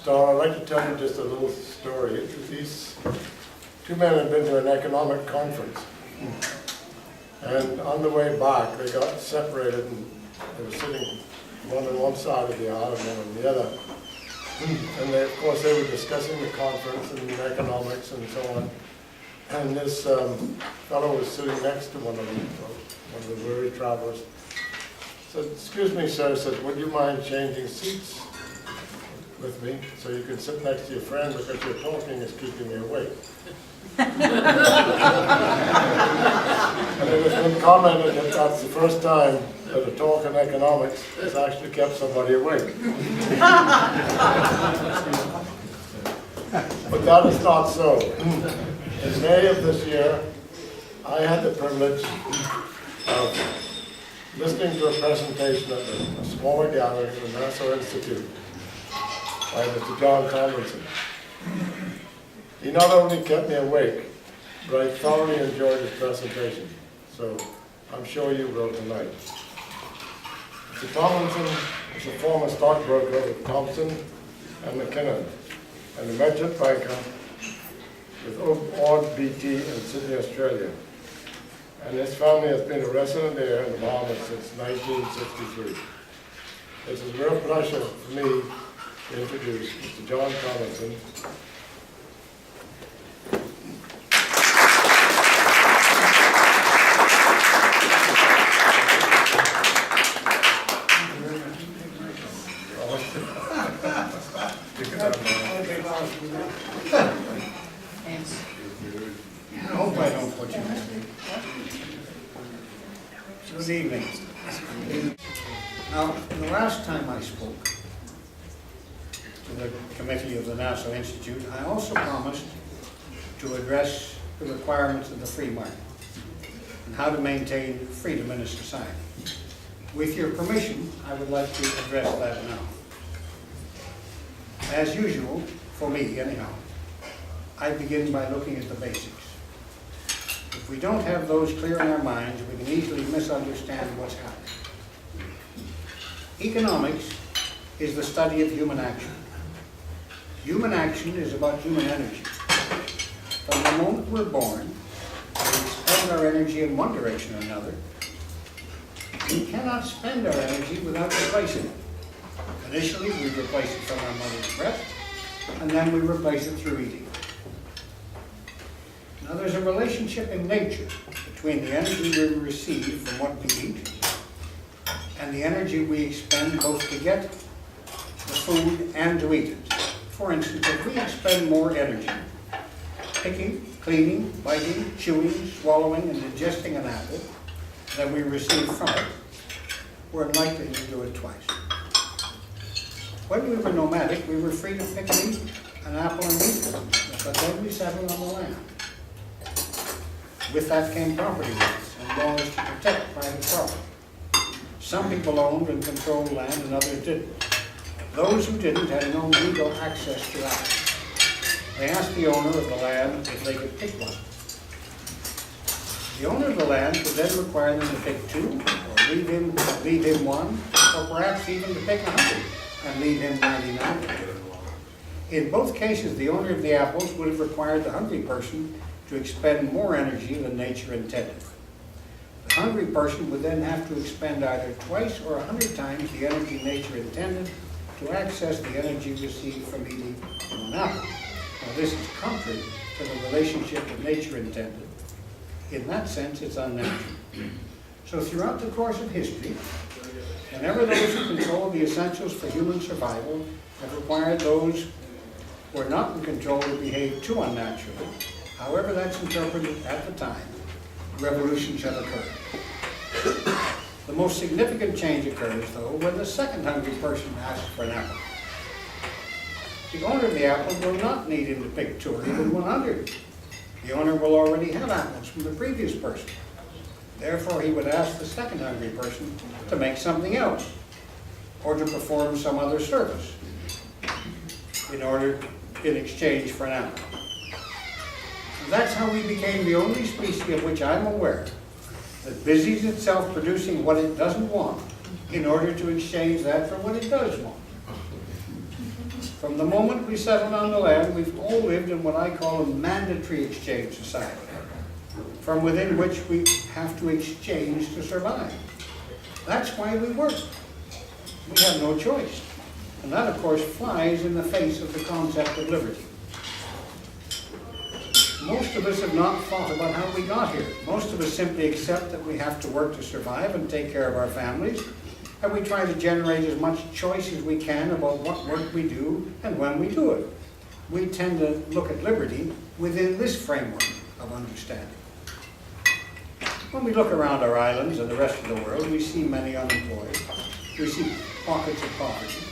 start, I'd like to tell you just a little story. These two men had been to an economic conference, and on the way back they got separated, and they were sitting one on one side of the aisle and one on the other. And they, of course, they were discussing the conference and economics and so on. And this fellow was sitting next to one of them, one of the weary travelers. Said, "Excuse me, sir," said, "would you mind changing seats with me so you can sit next to your friend, because your talking is keeping me awake." And it has been commented that that's the first time that a talk in economics has actually kept somebody awake. But that is not so. In May of this year, I had the privilege of listening to a presentation at a smaller gathering at the Nassau Institute by Mr. John Tomlinson. He not only kept me awake, but I thoroughly enjoyed his presentation. So I'm sure you will tonight. Mr. Tomlinson is a former stockbroker with Thompson and McKinnon, and a merchant banker with Ord BT in Sydney, Australia. And his family has been a resident there in the Bahamas since 1963. It's a real pleasure for me to introduce Mr. John Tomlinson. I hope I don't put you in. Good evening. Now, the last time I spoke to the committee of the Nassau Institute, I also promised to address the requirements of the free market and how to maintain freedom in a society. With your permission, I would like to address that now. As usual, for me anyhow, I begin by looking at the basics. If we don't have those clear in our minds, we can easily misunderstand what's happening. Economics is the study of human action. Human action is about human energy. From the moment we're born, we expend our energy in one direction or another. We cannot spend our energy without replacing it. Initially, we replace it from our mother's breast, and then we replace it through eating. Now, there's a relationship in nature between the energy we receive from what we eat and the energy we expend both to get the food and to eat it. For instance, if we expend more energy picking, cleaning, biting, chewing, swallowing, and digesting an apple than we receive from it, we're likely to do it twice. When we were nomadic, we were free to pick and eat an apple and eat it, but then we settled on the land. With that came property rights and laws to protect private property. Some people owned and controlled land and others didn't. Those who didn't had no legal access to land. They asked the owner of the land if they could pick one. The owner of the land could then require them to pick two, or leave him one, or perhaps even to pick 100 and leave him 99. In both cases, the owner of the apples would have required the hungry person to expend more energy than nature intended. The hungry person would then have to expend either twice or 100 times the energy nature intended to access the energy received from eating an apple. Now, this is contrary to the relationship that nature intended. In that sense, it's unnatural. So throughout the course of history, whenever those who control the essentials for human survival have required those who are not in control to behave too unnaturally, however that's interpreted at the time, revolutions have occurred. The most significant change occurs, though, when the second hungry person asks for an apple. The owner of the apple will not need him to pick 2 or even 100. The owner will already have apples from the previous person. Therefore, he would ask the second hungry person to make something else, or to perform some other service in exchange for an apple. And that's how we became the only species of which I'm aware that busies itself producing what it doesn't want in order to exchange that for what it does want. From the moment we settled on the land, we've all lived in what I call a mandatory exchange society, from within which we have to exchange to survive. That's why we work. We have no choice. And that, of course, flies in the face of the concept of liberty. Most of us have not thought about how we got here. Most of us simply accept that we have to work to survive and take care of our families, and we try to generate as much choice as we can about what work we do and when we do it. We tend to look at liberty within this framework of understanding. When we look around our islands and the rest of the world, we see many unemployed. We see pockets of poverty.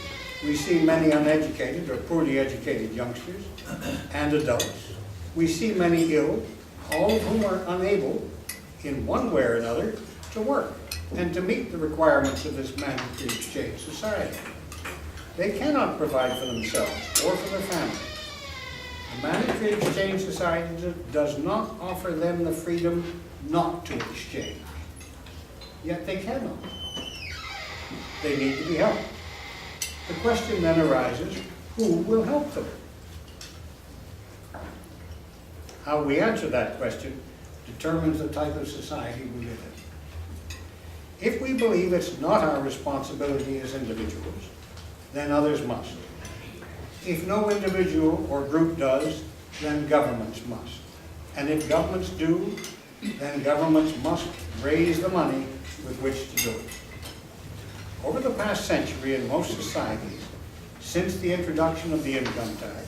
We see many uneducated or poorly educated youngsters and adults. We see many ill, all of whom are unable, in one way or another, to work and to meet the requirements of this mandatory exchange society. They cannot provide for themselves or for their families. The mandatory exchange society does not offer them the freedom not to exchange. Yet they cannot. They need to be helped. The question then arises, who will help them? How we answer that question determines the type of society we live in. If we believe it's not our responsibility as individuals, then others must. If no individual or group does, then governments must. And if governments do, then governments must raise the money with which to do it. Over the past century in most societies, since the introduction of the income tax,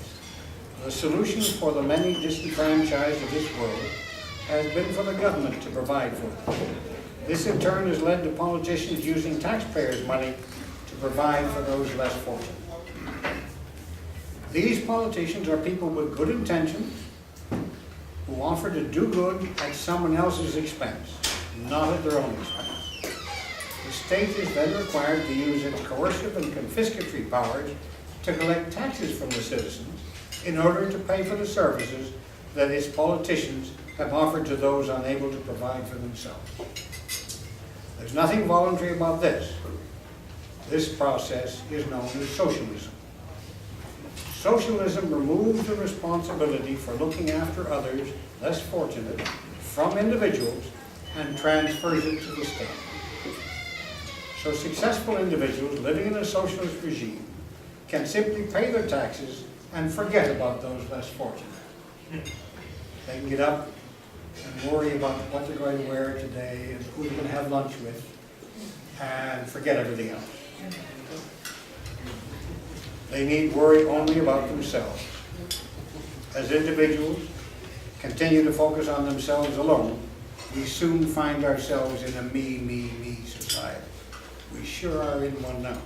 the solution for the many disenfranchised of this world has been for the government to provide for them. This in turn has led to politicians using taxpayers' money to provide for those less fortunate. These politicians are people with good intentions who offer to do good at someone else's expense, not at their own expense. The state is then required to use its coercive and confiscatory powers to collect taxes from the citizens in order to pay for the services that its politicians have offered to those unable to provide for themselves. There's nothing voluntary about this. This process is known as socialism. Socialism removes the responsibility for looking after others less fortunate from individuals and transfers it to the state. So successful individuals living in a socialist regime can simply pay their taxes and forget about those less fortunate. They can get up and worry about what they're going to wear today and who they're going to have lunch with and forget everything else. They need worry only about themselves. As individuals continue to focus on themselves alone, we soon find ourselves in a me society. We sure are in one now.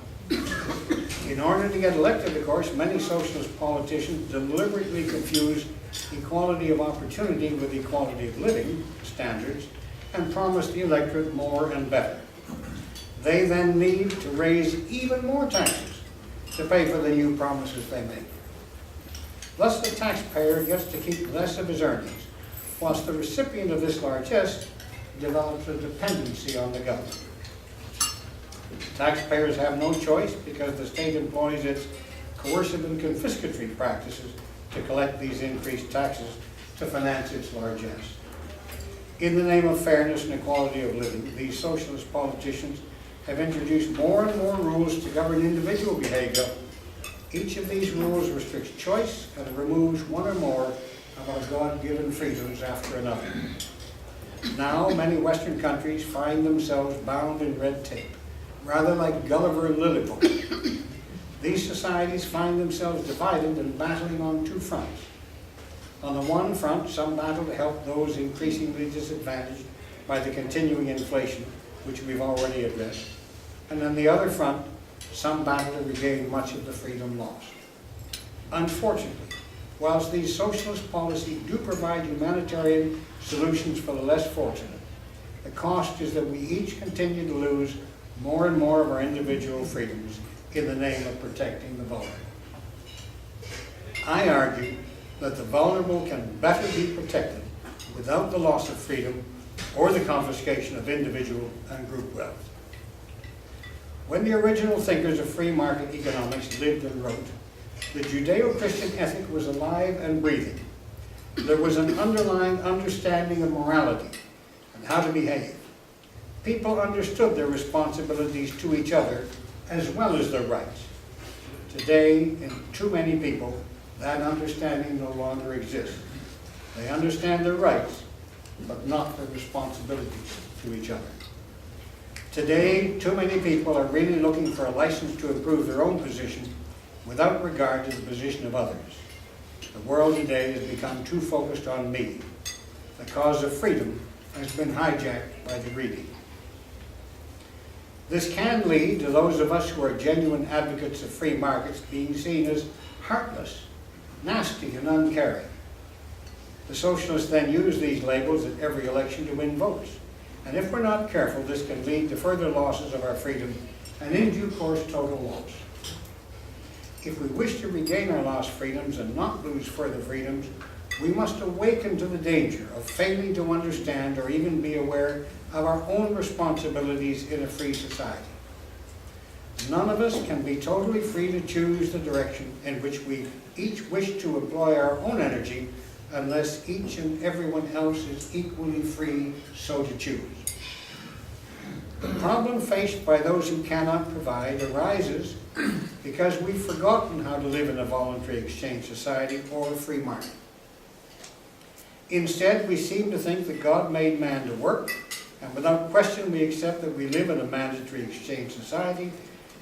In order to get elected, of course, many socialist politicians deliberately confuse equality of opportunity with equality of living standards and promise the electorate more and better. They then need to raise even more taxes to pay for the new promises they make. Thus, the taxpayer gets to keep less of his earnings, whilst the recipient of this largesse develops a dependency on the government. Taxpayers have no choice because the state employs its coercive and confiscatory practices to collect these increased taxes to finance its largesse. In the name of fairness and equality of living, these socialist politicians have introduced more and more rules to govern individual behavior. Each of these rules restricts choice and removes one or more of our God-given freedoms after another. Now, many Western countries find themselves bound in red tape, rather like Gulliver and Lilliput. These societies find themselves divided and battling on two fronts. On the one front, some battle to help those increasingly disadvantaged by the continuing inflation, which we've already addressed. And on the other front, some battle to regain much of the freedom lost. Unfortunately, whilst these socialist policies do provide humanitarian solutions for the less fortunate, the cost is that we each continue to lose more and more of our individual freedoms in the name of protecting the vulnerable. I argue that the vulnerable can better be protected without the loss of freedom or the confiscation of individual and group wealth. When the original thinkers of free market economics lived and wrote, The Judeo-Christian ethic was alive and breathing. There was an underlying understanding of morality and how to behave. People understood their responsibilities to each other as well as their rights. Today, in too many people, that understanding no longer exists. They understand their rights, but not their responsibilities to each other. Today, too many people are really looking for a license to improve their own position without regard to the position of others. The world today has become too focused on me. The cause of freedom has been hijacked by the greedy. This can lead to those of us who are genuine advocates of free markets being seen as heartless, nasty, and uncaring. The socialists then use these labels at every election to win votes. And if we're not careful, this can lead to further losses of our freedom and in due course total loss. If we wish to regain our lost freedoms and not lose further freedoms, we must awaken to the danger of failing to understand or even be aware of our own responsibilities in a free society. None of us can be totally free to choose the direction in which we each wish to employ our own energy unless each and everyone else is equally free so to choose. The problem faced by those who cannot provide arises because we've forgotten how to live in a voluntary exchange society or a free market. Instead, we seem to think that God made man to work, and without question we accept that we live in a mandatory exchange society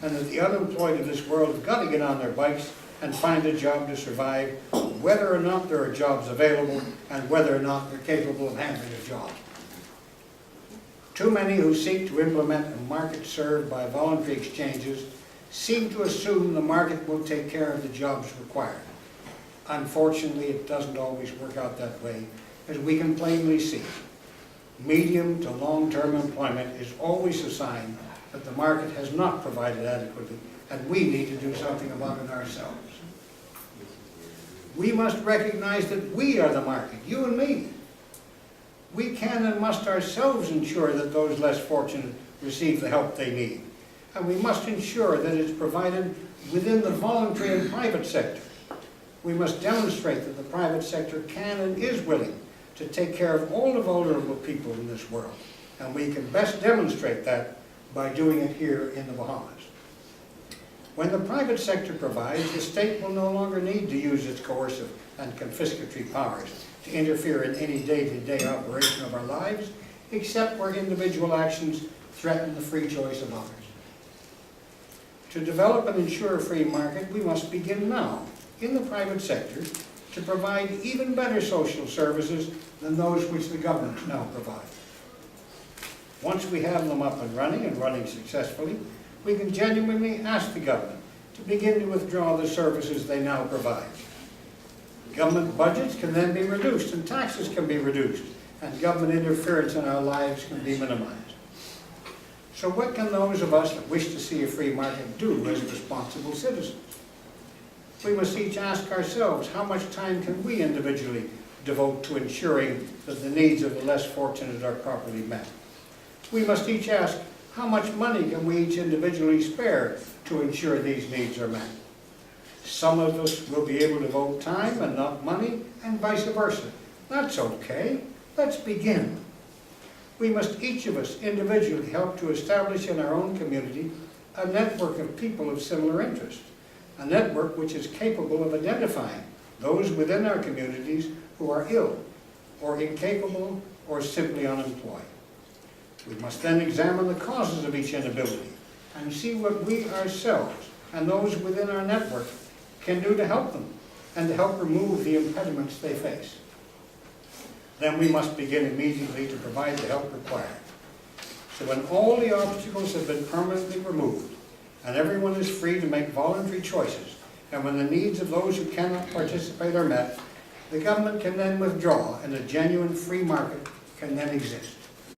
and that the unemployed of this world have got to get on their bikes and find a job to survive, whether or not there are jobs available and whether or not they're capable of handling a job. Too many who seek to implement a market served by voluntary exchanges seem to assume the market will take care of the jobs required. Unfortunately, it doesn't always work out that way, as we can plainly see. Medium to long-term employment is always a sign that the market has not provided adequately, and we need to do something about it ourselves. We must recognize that we are the market, you and me. We can and must ourselves ensure that those less fortunate receive the help they need. And we must ensure that it's provided within the voluntary and private sector. We must demonstrate that the private sector can and is willing to take care of all the vulnerable people in this world. And we can best demonstrate that by doing it here in the Bahamas. When the private sector provides, the state will no longer need to use its coercive and confiscatory powers to interfere in any day-to-day operation of our lives, except where individual actions threaten the free choice of others. To develop and ensure a free market, we must begin now, in the private sector, to provide even better social services than those which the governments now provide. Once we have them up and running successfully, we can genuinely ask the government to begin to withdraw the services they now provide. Government budgets can then be reduced and taxes can be reduced, and government interference in our lives can be minimized. So what can those of us that wish to see a free market do as responsible citizens? We must each ask ourselves, how much time can we individually devote to ensuring that the needs of the less fortunate are properly met? We must each ask, how much money can we each individually spare to ensure these needs are met? Some of us will be able to devote time and not money, and vice versa. That's okay. Let's begin. We must each of us individually help to establish in our own community a network of people of similar interests, a network which is capable of identifying those within our communities who are ill, or incapable, or simply unemployed. We must then examine the causes of each inability and see what we ourselves and those within our network can do to help them and to help remove the impediments they face. Then we must begin immediately to provide the help required. So when all the obstacles have been permanently removed and everyone is free to make voluntary choices, and when the needs of those who cannot participate are met, the government can then withdraw and a genuine free market can then exist.